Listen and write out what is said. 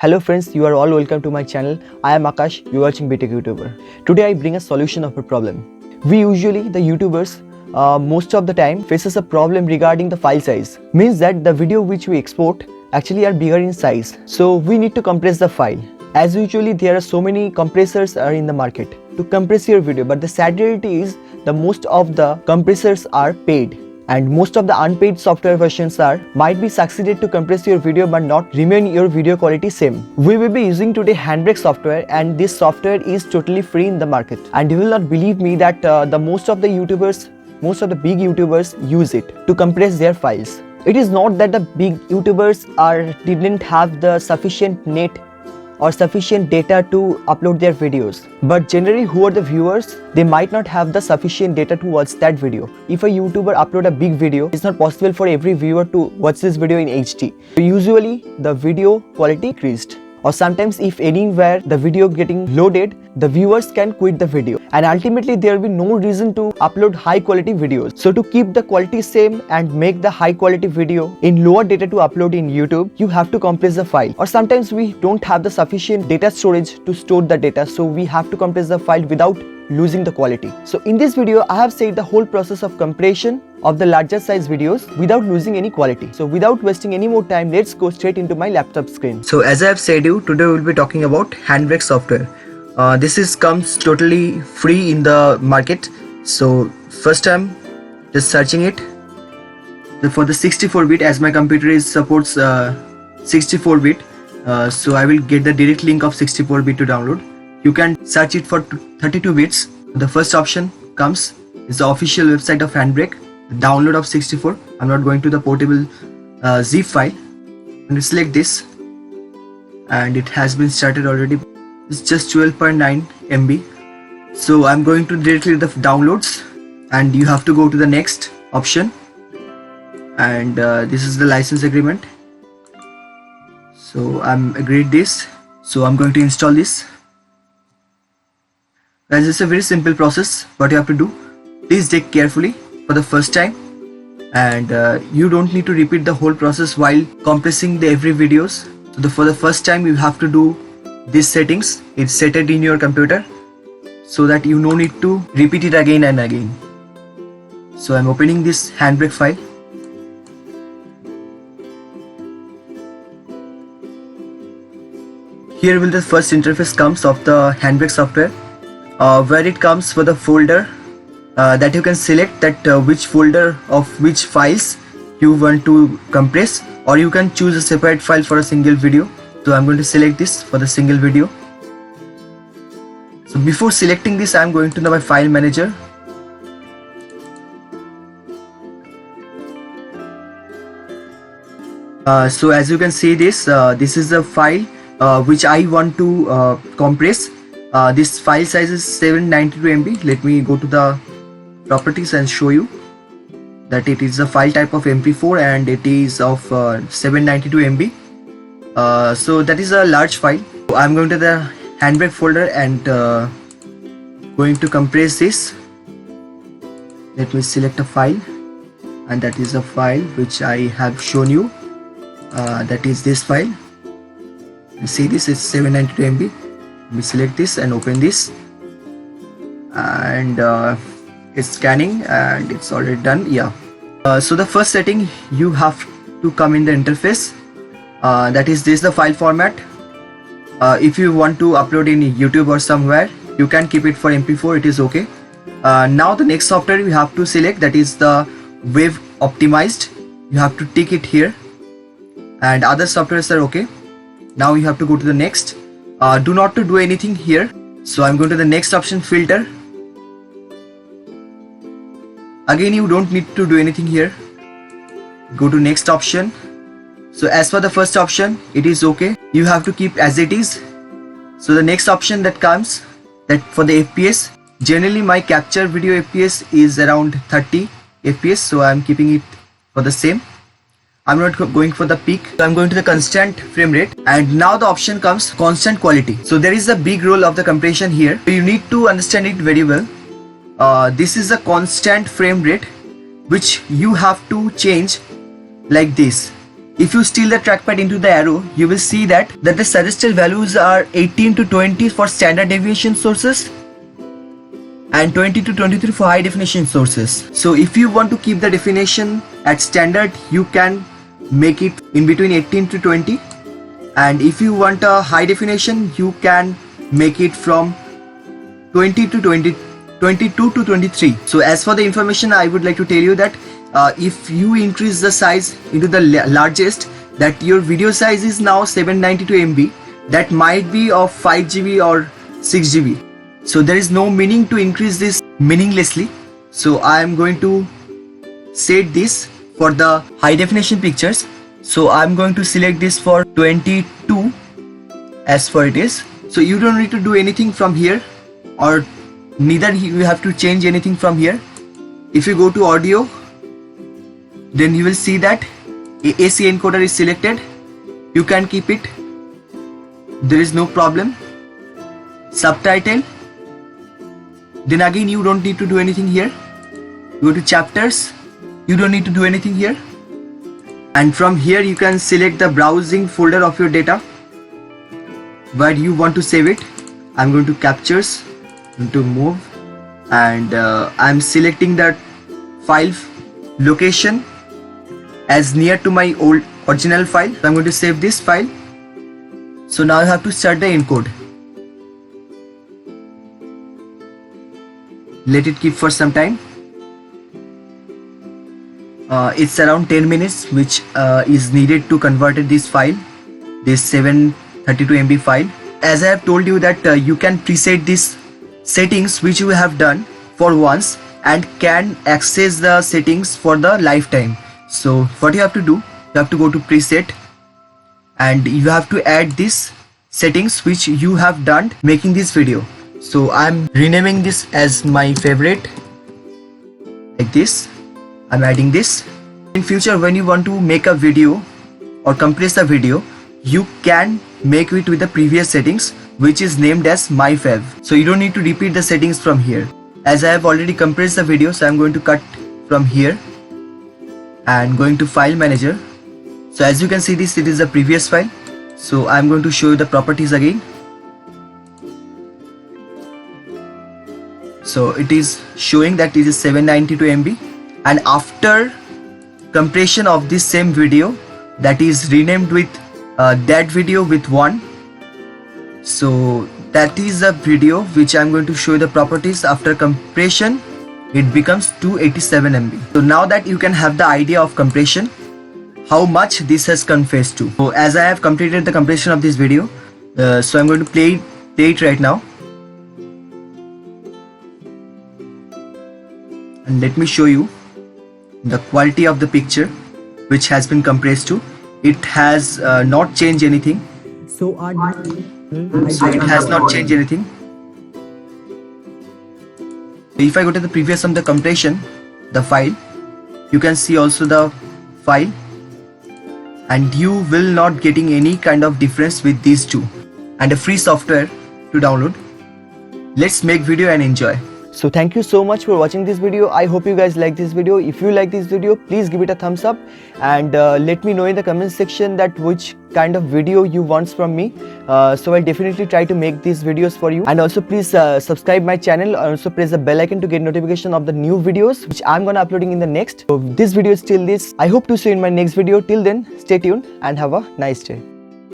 Hello friends, you are all welcome to my channel. I am Akash, you are watching BTech YouTuber. Today I bring a solution of a problem. We usually, the YouTubers, most of the time faces a problem regarding the file size. Means that the video which we export actually are bigger in size. So we need to compress the file. As usually there are so many compressors are in the market to compress your video, but the sad reality is the most of the compressors are paid. And most of the unpaid software versions might be succeeded to compress your video but not remain your video quality same. We will be using today Handbrake software, and this software is totally free in the market. And you will not believe me that the most of the big YouTubers use it to compress their files. It is not that the big YouTubers didn't have the sufficient net or sufficient data to upload their videos, but generally who are the viewers, they might not have the sufficient data to watch that video. If a YouTuber upload a big video, it's not possible for every viewer to watch this video in HD. So usually the video quality decreased, or sometimes if anywhere the video getting loaded, the viewers can quit the video, and ultimately there will be no reason to upload high quality videos. So to keep the quality same and make the high quality video in lower data to upload in YouTube, you have to compress the file. Or sometimes we don't have the sufficient data storage to store the data, so we have to compress the file without losing the quality. So in this video I have said the whole process of compression of the larger size videos without losing any quality. So without wasting any more time, let's go straight into my laptop screen. So as I have said you, today we will be talking about Handbrake software. This comes totally free in the market. So first I'm just searching it for the 64-bit, as my computer supports 64-bit. So I will get the direct link of 64-bit to download. You can search it for 32 bits. The first option comes is the official website of Handbrake, download of 64. I'm not going to the portable zip file. And select this, and it has been started already. It's just 12.9 MB. So I'm going to directly the downloads, and you have to go to the next option, and this is the license agreement. So I'm agreed this. So I'm going to install this. Guys, it's a very simple process. What you have to do, please take carefully for the first time, and you don't need to repeat the whole process while compressing the every videos. So for the first time you have to do these settings. It's set it in your computer so that you no need to repeat it again and again. So I'm opening this Handbrake file. Here will the first interface comes of the Handbrake software, where it comes for the folder that you can select that which folder of which files you want to compress, or you can choose a separate file for a single video. So I'm going to select this for the single video. So before selecting this, I'm going to my file manager. So as you can see this is the file which I want to compress. This file size is 792 MB. Let me go to the properties and show you that it is a file type of MP4 and it is of 792 MB. So that is a large file. So I'm going to the Handbrake folder and going to compress this. Let me select a file, and that is a file which I have shown you. That is this file. You see this is 792 MB. We select this and open this, and it's scanning and it's already done. Yeah. So the first setting, you have to come in the interface. That is this the file format. If you want to upload in YouTube or somewhere, you can keep it for MP4. It is okay. Now the next software you have to select, that is the Wave Optimized. You have to tick it here, and other softwares are okay. Now you have to go to the next. Do not to do anything here. So I'm going to the next option, filter. Again, you don't need to do anything here. Go to next option. So as for the first option, it is okay. You have to keep as it is. So the next option that comes, that for the FPS, generally my capture video FPS is around 30 FPS. So I'm keeping it for the same. I'm not going for the peak. So I'm going to the constant frame rate, and now the option comes constant quality. So there is a big role of the compression here. So you need to understand it very well. This is a constant frame rate which you have to change like this. if you steal the trackpad into the arrow, you will see that the suggested values are 18 to 20 for standard deviation sources and 20 to 23 for high definition sources. So if you want to keep the definition at standard, you can make it in between 18 to 20, and if you want a high definition, you can make it from 20 to 22 to 23. So as for the information, I would like to tell you that if you increase the size into the largest, that your video size is now 792 MB, that might be of 5 GB or 6 GB. So there is no meaning to increase this meaninglessly. So I am going to set this for the high definition pictures. So I am going to select this for 22 as for it is. So you don't need to do anything from here, or neither you have to change anything from here. If you go to audio, then you will see that AC encoder is selected. You can keep it, there is no problem. Subtitle, then again you don't need to do anything here. Go to chapters, you don't need to do anything here. And from here you can select the browsing folder of your data where you want to save it. I'm going to captures, to move, and I'm selecting that file location as near to my old original file. I'm going to save this file. So now I have to start the encode. Let it keep for some time. It's around 10 minutes which is needed to convert this file, this 732 MB file. As I have told you that you can preset these settings which you have done for once and can access the settings for the lifetime. So what you have to do, you have to go to preset and you have to add these settings which you have done making this video. So I'm renaming this as my favorite, like this. I'm adding this. In future, when you want to make a video or compress a video, you can make it with the previous settings which is named as my fav. So you don't need to repeat the settings from here. As I have already compressed the video, so I'm going to cut from here and going to file manager. So as you can see this, it is the previous file. So I'm going to show you the properties again. So it is showing that it is 792 MB, and after compression of this same video, that is renamed with that video with 1. So that is a video which I'm going to show you the properties. After compression, it becomes 287 MB. So now that you can have the idea of compression, how much this has compressed to. So as I have completed the compression of this video, so I'm going to play it right now. And let me show you the quality of the picture which has been compressed to. It has not changed anything. So it has not changed anything. If I go to the previous of the compression, the file, you can see also the file, and you will not getting any kind of difference with these two, and a free software to download. Let's make video and enjoy. So thank you so much for watching this video. I hope you guys like this video. If you like this video, please give it a thumbs up and let me know in the comment section that which kind of video you want from me. So I'll definitely try to make these videos for you. And also please subscribe my channel. Also press the bell icon to get notification of the new videos which I'm gonna uploading in the next. So this video is till this. I hope to see you in my next video. Till then, stay tuned and have a nice day.